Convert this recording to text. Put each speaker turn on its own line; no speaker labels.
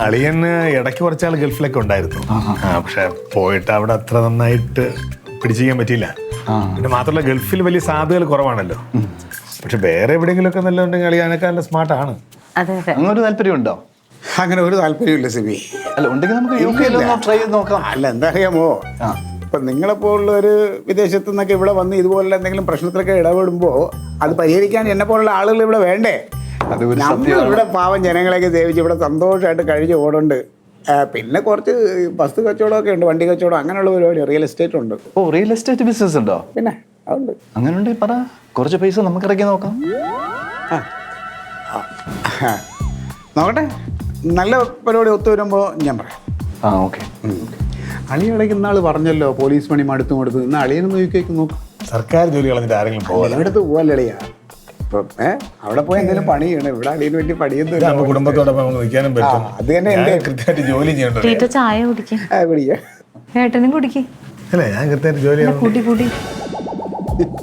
അളിയന് ഇടയ്ക്ക് കുറച്ചാൾ ഗൾഫിലൊക്കെ ഉണ്ടായിരുന്നു. പക്ഷെ പോയിട്ട് അവിടെ അത്ര നന്നായിട്ട് പിടിച്ചിരിക്കാൻ പറ്റിയില്ല. പിന്നെ മാത്രമല്ല ഗൾഫിൽ വലിയ സാധ്യതകൾ കുറവാണല്ലോ. പക്ഷെ വേറെ എവിടെയെങ്കിലുമൊക്കെ നല്ലുണ്ടെങ്കിൽ അളിയാനൊക്കെ നല്ല സ്മാർട്ടാണ്.
അങ്ങനെ ഒരു താല്പര്യമുണ്ടോ?
അങ്ങനെ ഒരു താല്പര്യമില്ല സിബി.
അല്ല ഉണ്ടെങ്കിൽ നമുക്ക് ട്രൈ ചെയ്ത് നോക്കാം.
അല്ല എന്താ അറിയാമോ, ഇപ്പൊ നിങ്ങളെപ്പോലുള്ള ഒരു വിദേശത്തു നിന്നൊക്കെ ഇവിടെ വന്ന് ഇതുപോലുള്ള എന്തെങ്കിലും പ്രശ്നത്തിലൊക്കെ ഇടപെടുമ്പോൾ അത് പരിഹരിക്കാൻ എന്നെ പോലുള്ള ആളുകൾ ഇവിടെ വേണ്ടേ? നമ്മൾ ഇവിടെ പാവം ജനങ്ങളെയൊക്കെ സേവിച്ച് ഇവിടെ സന്തോഷമായിട്ട് കഴിച്ച് ഓടുണ്ട്. പിന്നെ കുറച്ച് വസ്തു കച്ചവടമൊക്കെ ഉണ്ട്, വണ്ടി കച്ചവടം, അങ്ങനെയുള്ള പരിപാടി, റിയൽ എസ്റ്റേറ്റ് ഉണ്ട്.
ഓ, റിയൽ എസ്റ്റേറ്റ് ബിസിനസ് ഉണ്ടോ?
പിന്നെ അതുണ്ട്.
അങ്ങനെ ഉണ്ടെങ്കിൽ പറ, കുറച്ച് പൈസ നമുക്ക് ഇറക്കി നോക്കാം.
നോക്കട്ടെ, നല്ല പരിപാടി ഒത്തു വരുമ്പോൾ ഞാൻ പറയാം.
ഓക്കെ.
അളിയടയ്ക്ക് ഇന്നാൾ പറഞ്ഞല്ലോ പോലീസ് പണി മടുത്തു ഇന്ന് അളിയനൊന്ന് നോക്കി നോക്കാം.
സർക്കാർ ജോലി കളഞ്ഞിട്ട് ആരെങ്കിലും പോകാം?
ഇവിടുത്തെ പോവല്ലേ അളിയാ? ഇപ്പം അവിടെ പോയി എന്തെങ്കിലും പണി ചെയ്യണം. ഇവിടെ അളിയന് വേണ്ടി പണിയൊന്നും
കുടുംബത്തോടൊപ്പം നമുക്ക് നിൽക്കാനും പറ്റും.
അത് തന്നെ എന്റെ
കൃത്യമായിട്ട് ജോലി ചെയ്യണ്ടോ?
ചായ കുടിക്കും,
കുടിക്കാം.
ഏട്ടനും കുടിക്കും.
അല്ലേ, ഞാൻ കൃത്യമായിട്ട് ജോലി
കൂട്ടി